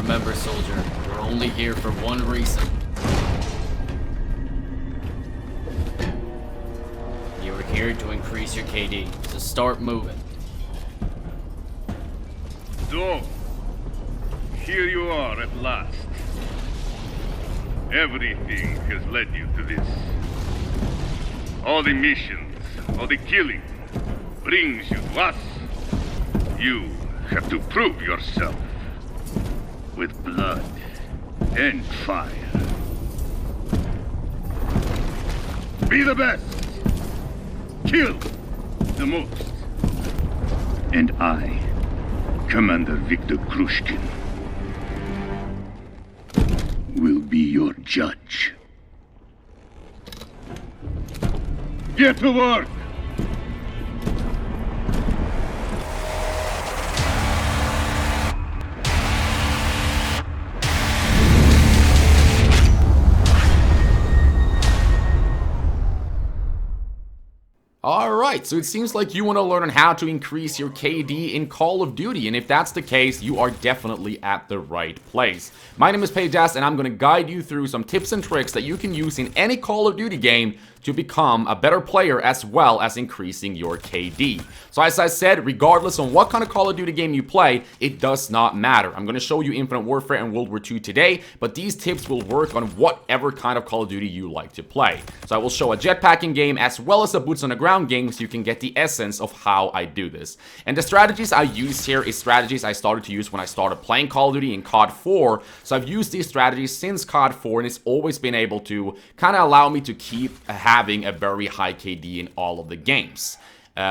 Remember, soldier, you're only here for one reason. You're here to increase your KD, so start moving. So, here you are at last. Everything has led you to this. All the missions, all the killing, brings you to us. You have to prove yourself. With blood and fire. Be the best. Kill the most. And I, Commander Victor Krushkin, will be your judge. Get to work! Alright, so it seems like you want to learn on how to increase your KD in Call of Duty, and if that's the case, you are definitely at the right place. My name is Pajas, and I'm going to guide you through some tips and tricks that you can use in any Call of Duty game to become a better player as well as increasing your KD. So as I said, regardless on what kind of Call of Duty game you play, it does not matter. I'm going to show you Infinite Warfare and World War II today, but these tips will work on whatever kind of Call of Duty you like to play. So I will show a jetpacking game as well as a boots on the ground game so you can get the essence of how I do this. And the strategies I use here is strategies I started to use when I started playing Call of Duty in COD 4. So I've used these strategies since COD 4 and it's always been able to kind of allow me to keep having a very high KD in all of the games.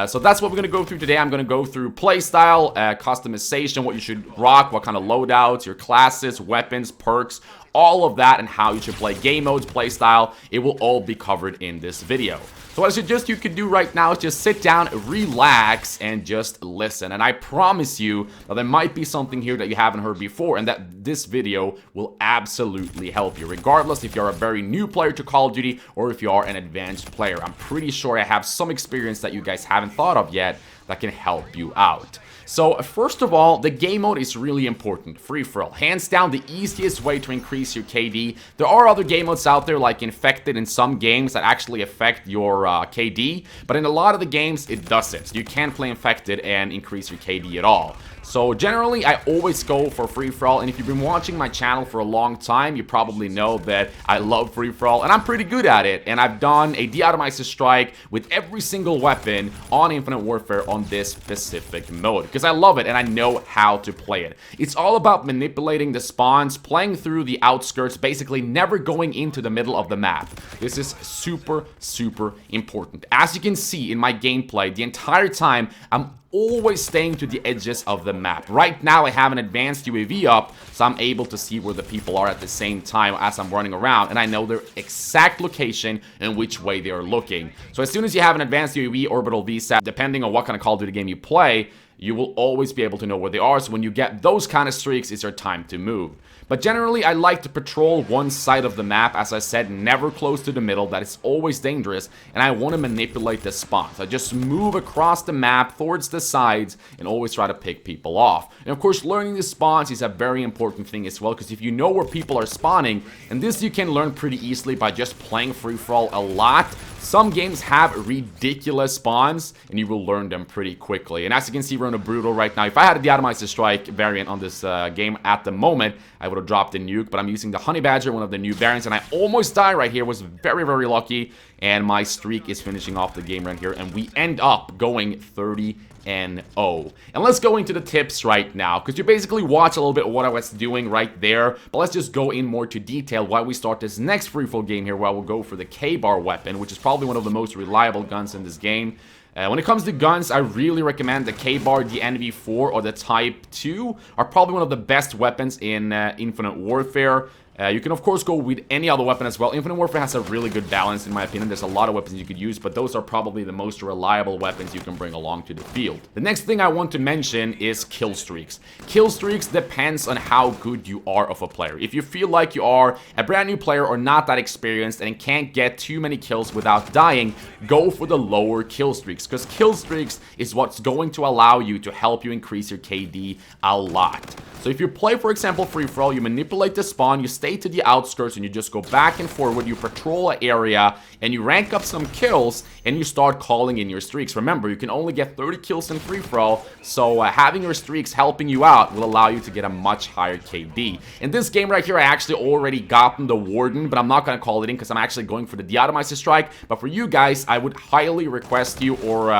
So that's what we're going to go through today. I'm going to go through playstyle, customization, what you should rock, what kind of loadouts, your classes, weapons, perks, all of that, and how you should play game modes, playstyle. It will all be covered in this video. So what I suggest you could do right now is just sit down, relax, and just listen. And I promise you that there might be something here that you haven't heard before and that this video will absolutely help you. Regardless if you're a very new player to Call of Duty or if you are an advanced player. I'm pretty sure I have some experience that you guys haven't thought of yet that can help you out. So first of all, the game mode is really important. Free-for-all. Hands down the easiest way to increase your KD. There are other game modes out there like Infected in some games that actually affect your KD, but in a lot of the games it doesn't. You can't play Infected and increase your KD at all. So generally, I always go for free-for-all, and if you've been watching my channel for a long time, you probably know that I love free-for-all, and I'm pretty good at it, and I've done a de-atomizer strike with every single weapon on Infinite Warfare on this specific mode, because I love it, and I know how to play it. It's all about manipulating the spawns, playing through the outskirts, basically never going into the middle of the map. This is super, super important. As you can see in my gameplay, the entire time, I'm always staying to the edges of the map. Right now I have an advanced UAV up, so I'm able to see where the people are at the same time as I'm running around, and I know their exact location and which way they are looking. So as soon as you have an advanced UAV, orbital VSAT, depending on what kind of Call of Duty game you play, you will always be able to know where they are, so when you get those kind of streaks, it's your time to move. But generally, I like to patrol one side of the map, as I said, never close to the middle, that is always dangerous, and I want to manipulate the spawns. I just move across the map, towards the sides, and always try to pick people off. And of course, learning the spawns is a very important thing as well, because if you know where people are spawning, and this you can learn pretty easily by just playing free-for-all a lot. Some games have ridiculous spawns, and you will learn them pretty quickly. And as you can see, we're in a brutal right now. If I had a de-atomizer strike variant on this game at the moment, I would have dropped a nuke, but I'm using the Honey Badger, one of the new variants, and I almost died right here. Was very, very lucky, and my streak is finishing off the game right here, and we end up going 30-0. And let's go into the tips right now, because you basically watch a little bit of what I was doing right there, but let's just go in more to detail while we start this next free-for-all game here, where we'll go for the K-bar weapon, which is probably one of the most reliable guns in this game. When it comes to guns, I really recommend the K-bar, the NV4, or the Type 2 are probably one of the best weapons in Infinite Warfare. You can, of course, go with any other weapon as well. Infinite Warfare has a really good balance, in my opinion. There's a lot of weapons you could use, but those are probably the most reliable weapons you can bring along to the field. The next thing I want to mention is kill streaks. Kill streaks depends on how good you are of a player. If you feel like you are a brand new player or not that experienced and can't get too many kills without dying, go for the lower kill streaks, because kill streaks is what's going to allow you to help you increase your KD a lot. So if you play, for example, free-for-all, you manipulate the spawn, you stay to the outskirts, and you just go back and forward, you patrol an area, and you rank up some kills, and you start calling in your streaks. Remember, you can only get 30 kills in free-for-all, so having your streaks helping you out will allow you to get a much higher KD. In this game right here, I actually already gotten the Warden, but I'm not going to call it in because I'm actually going for the de-atomizer strike. But for you guys, I would highly request you, or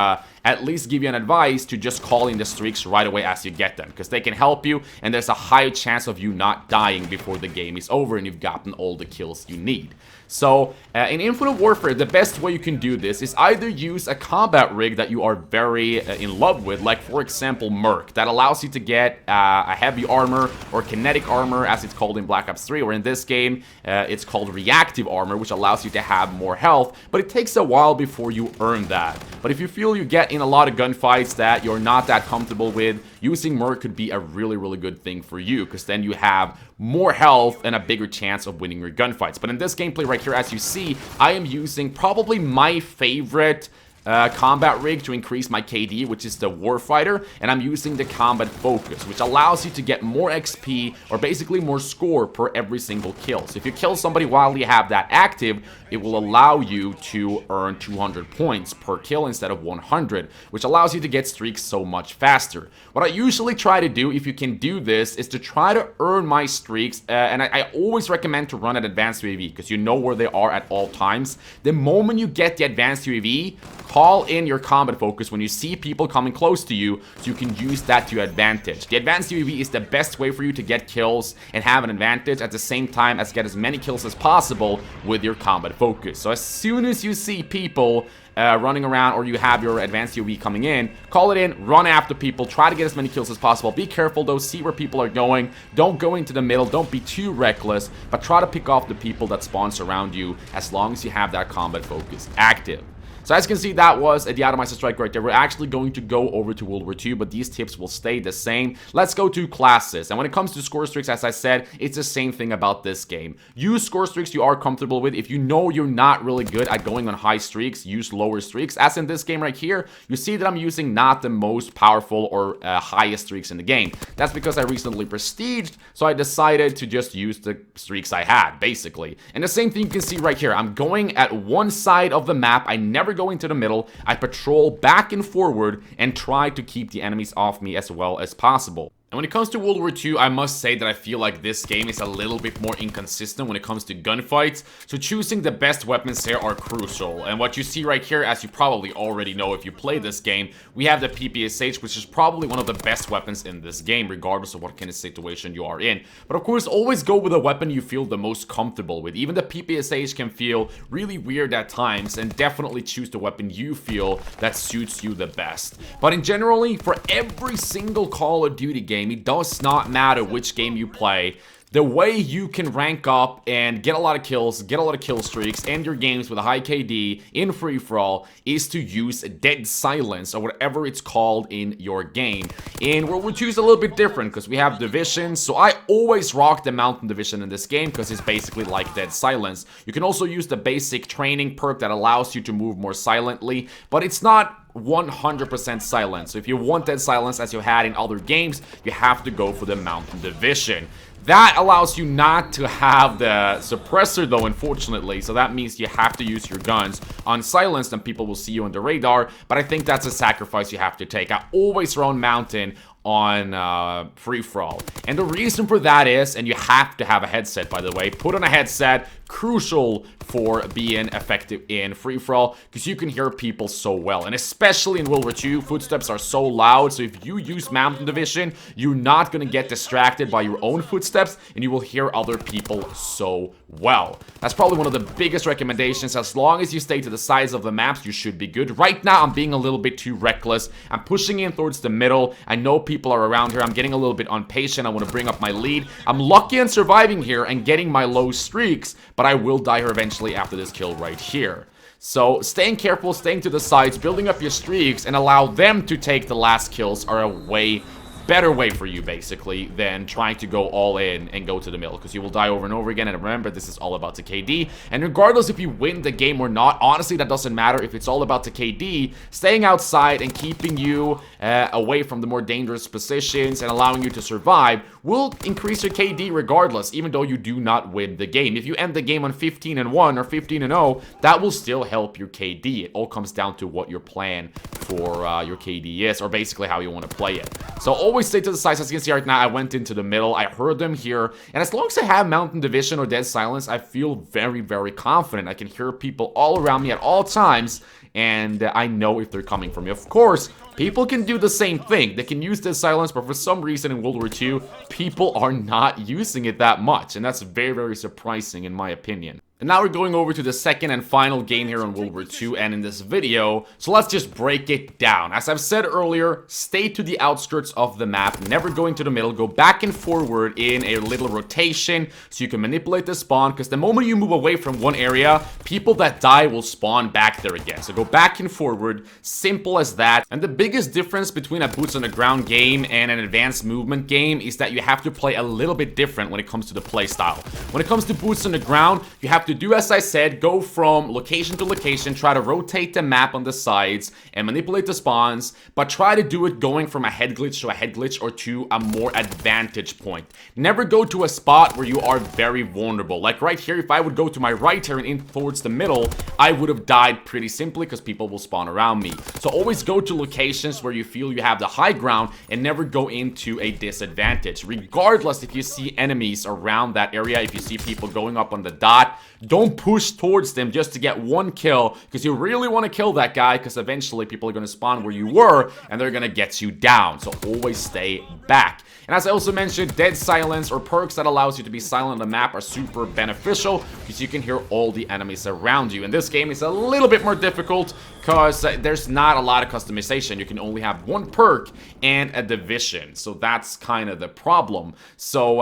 at least give you an advice to just call in the streaks right away as you get them, because they can help you, and there's a high chance of you not dying before the game is over and you've gotten all the kills you need. So, in Infinite Warfare, the best way you can do this is either use a combat rig that you are very in love with, like, for example, Merc, that allows you to get a heavy armor, or kinetic armor, as it's called in Black Ops 3, or in this game, it's called reactive armor, which allows you to have more health, but it takes a while before you earn that. But if you feel you get in a lot of gunfights that you're not that comfortable with, using Merc could be a really, really good thing for you, because then you have more health and a bigger chance of winning your gunfights. But in this gameplay right here, as you see, I am using probably my favorite combat rig to increase my KD, which is the Warfighter, and I'm using the combat focus, which allows you to get more XP, or basically more score per every single kill. So if you kill somebody while you have that active, it will allow you to earn 200 points per kill instead of 100, which allows you to get streaks so much faster. What I usually try to do, if you can do this, is to try to earn my streaks, and I always recommend to run an advanced UAV, because you know where they are at all times. The moment you get the advanced UAV, call in your combat focus when you see people coming close to you, so you can use that to your advantage. The advanced UAV is the best way for you to get kills and have an advantage at the same time as get as many kills as possible with your combat focus. So as soon as you see people running around, or you have your advanced UAV coming in, call it in, run after people, try to get as many kills as possible. Be careful though, see where people are going, don't go into the middle, don't be too reckless, but try to pick off the people that spawns around you as long as you have that combat focus active. So as you can see, that was a de-atomizer strike right there. We're actually going to go over to World War II, but these tips will stay the same. Let's go to classes. And when it comes to score streaks, as I said, it's the same thing about this game. Use score streaks you are comfortable with. If you know you're not really good at going on high streaks, use lower streaks. As in this game right here, you see that I'm using not the most powerful or highest streaks in the game. That's because I recently prestiged, so I decided to just use the streaks I had, basically. And the same thing you can see right here. I'm going at one side of the map. I never go into the middle. I patrol back and forward and try to keep the enemies off me as well as possible. And when it comes to World War II, I must say that I feel like this game is a little bit more inconsistent when it comes to gunfights, so choosing the best weapons here are crucial. And what you see right here, as you probably already know if you play this game, we have the PPSH, which is probably one of the best weapons in this game, regardless of what kind of situation you are in. But of course, always go with a weapon you feel the most comfortable with. Even the PPSH can feel really weird at times, and definitely choose the weapon you feel that suits you the best. But in generally, for every single Call of Duty game, it does not matter which game you play. The way you can rank up and get a lot of kills, get a lot of kill streaks, end your games with a high KD in free-for-all is to use dead silence, or whatever it's called in your game. In World War II is a little bit different because we have divisions, so I always rock the mountain division in this game because it's basically like dead silence. You can also use the basic training perk that allows you to move more silently, but it's not 100% silent. So if you want dead silence as you had in other games, you have to go for the mountain division. That allows you not to have the suppressor though, unfortunately, so that means you have to use your guns unsilenced and people will see you on the radar, but I think that's a sacrifice you have to take. I always run mountain on free-for-all, and the reason for that is, and you have to have a headset, by the way, put on a headset, crucial for being effective in free-for-all, because you can hear people so well, and especially in World War II, footsteps are so loud, so if you use mountain division, you're not gonna get distracted by your own footsteps, and you will hear other people so well. That's probably one of the biggest recommendations. As long as you stay to the sides of the maps, you should be good. Right now, I'm being a little bit too reckless. I'm pushing in towards the middle. I know people people are around here. I'm getting a little bit impatient. I want to bring up my lead. I'm lucky in surviving here and getting my low streaks, but I will die here eventually after this kill right here. So staying careful, staying to the sides, building up your streaks, and allow them to take the last kills are a better way for you, basically, than trying to go all in and go to the middle, because you will die over and over again. And remember, this is all about the KD, and regardless if you win the game or not, honestly, that doesn't matter. If it's all about the KD, staying outside and keeping you away from the more dangerous positions and allowing you to survive will increase your KD regardless, even though you do not win the game. If you end the game on 15-1 or 15-0, that will still help your KD. It all comes down to what your plan for your KD is, or basically how you want to play it. So always stay to the sides. As you can see right now, I went into the middle. I heard them here, and as long as I have Mountain Division or Dead Silence, I feel very, very confident. I can hear people all around me at all times, and I know if they're coming for me. Of course, people can do the same thing. They can use Dead Silence, but for some reason in World War II, people are not using it that much, and that's very, very surprising in my opinion. And now we're going over to the second and final game here on World War II and in this video, so let's just break it down. As I've said earlier, stay to the outskirts of the map, never go into the middle, go back and forward in a little rotation so you can manipulate the spawn, because the moment you move away from one area, people that die will spawn back there again. So go back and forward, simple as that. And the biggest difference between a boots on the ground game and an advanced movement game is that you have to play a little bit different when it comes to the play style. When it comes to boots on the ground, you have to do as I said, go from location to location, try to rotate the map on the sides and manipulate the spawns, but try to do it going from a head glitch to a head glitch or to a more advantage point. Never go to a spot where you are very vulnerable. Like right here, if I would go to my right here and in towards the middle, I would have died pretty simply because people will spawn around me. So always go to locations where you feel you have the high ground and never go into a disadvantage. Regardless if you see enemies around that area, if you see people going up on the dot, don't push towards them just to get one kill, because you really want to kill that guy, because eventually people are going to spawn where you were and they're going to get you down. So always stay back. And as I also mentioned, Dead Silence or perks that allows you to be silent on the map are super beneficial, because you can hear all the enemies around you. In this game, it's a little bit more difficult because there's not a lot of customization. You can only have one perk and a division, so that's kind of the problem. So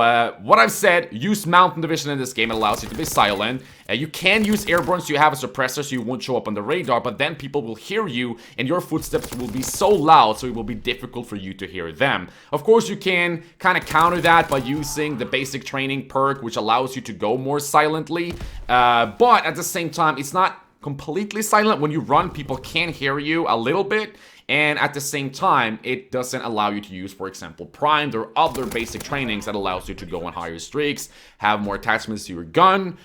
what I've said, use Mountain Division in this game. It allows you to be silent. You can use airborne, so you have a suppressor so you won't show up on the radar, but then people will hear you and your footsteps will be so loud, so it will be difficult for you to hear them. Of course, you can kind of counter that by using the basic training perk, which allows you to go more silently, but at the same time, it's not completely silent. When you run, people can hear you a little bit, and at the same time, it doesn't allow you to use, for example, primed or other basic trainings that allows you to go on higher streaks, have more attachments to your gun,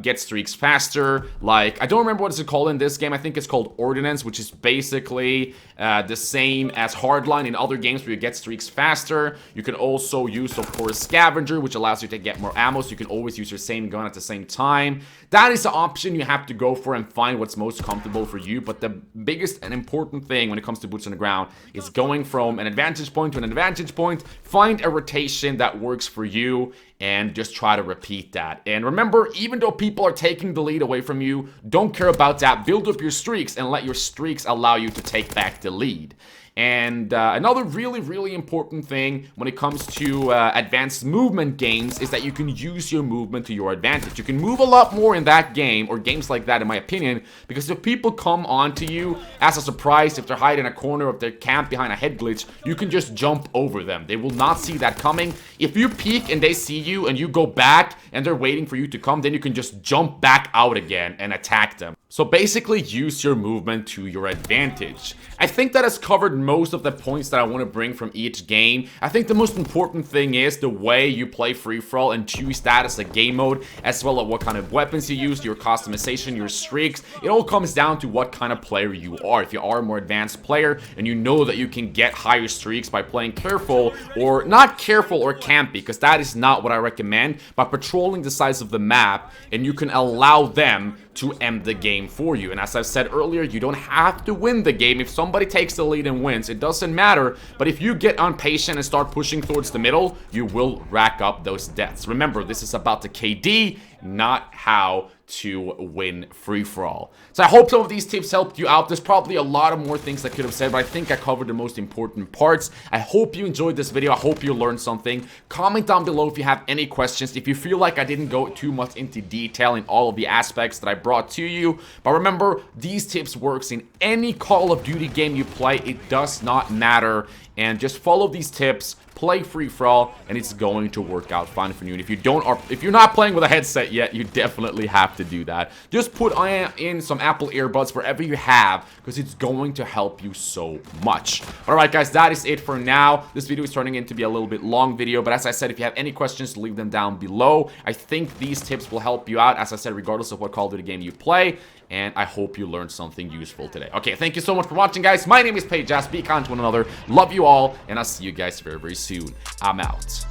get streaks faster. Like, I don't remember what it's called in this game. I think it's called Ordnance, which is basically the same as Hardline in other games where you get streaks faster. You can also use, of course, Scavenger, which allows you to get more ammo, so you can always use your same gun at the same time. That is the option you have to go for and find what's most comfortable for you. But the biggest and important thing when it comes to boots on the ground is going from an advantage point to an advantage point. Find a rotation that works for you and just try to repeat that. And remember, even though people are taking the lead away from you, don't care about that. Build up your streaks and let your streaks allow you to take back the lead. And another really, really important thing when it comes to advanced movement games is that you can use your movement to your advantage. You can move a lot more in that game, or games like that in my opinion, because if people come onto you as a surprise, if they're hiding in a corner, if they're camped behind a head glitch, you can just jump over them. They will not see that coming. If you peek and they see you and you go back and they're waiting for you to come, then you can just jump back out again and attack them. So basically use your movement to your advantage. I think that has covered most of the points that I want to bring from each game. I think the most important thing is the way you play free-for-all and choose that as a game mode, as well as what kind of weapons you use, your customization, your streaks. It all comes down to what kind of player you are. If you are a more advanced player and you know that you can get higher streaks by playing careful, or not careful or campy, because that is not what I recommend, but patrolling the size of the map, and you can allow them to end the game for you. And as I've said earlier, you don't have to win the game. If somebody takes the lead and wins, it doesn't matter. But if you get impatient and start pushing towards the middle, you will rack up those deaths. Remember, this is about the KD, not how to win free-for-all. So I hope some of these tips helped you out. There's probably a lot of more things I could have said, but I think I covered the most important parts. I hope you enjoyed this video. I hope you learned something. Comment down below if you have any questions, if you feel like I didn't go too much into detail in all of the aspects that I brought to you. But remember, these tips works in any Call of Duty game you play. It does not matter. And just follow these tips, play free-for-all, and it's going to work out fine for you. And if you're not playing with a headset yet, you definitely have to do that. Just put in some Apple earbuds wherever you have, because it's going to help you so much. Alright guys, that is it for now. This video is turning into to be a little bit long video, but as I said, if you have any questions, leave them down below. I think these tips will help you out, as I said, regardless of what Call of Duty game you play. And I hope you learned something useful today. Okay, thank you so much for watching, guys. My name is PageJazz. Be kind to one another. Love you all, and I'll see you guys very, very soon. I'm out.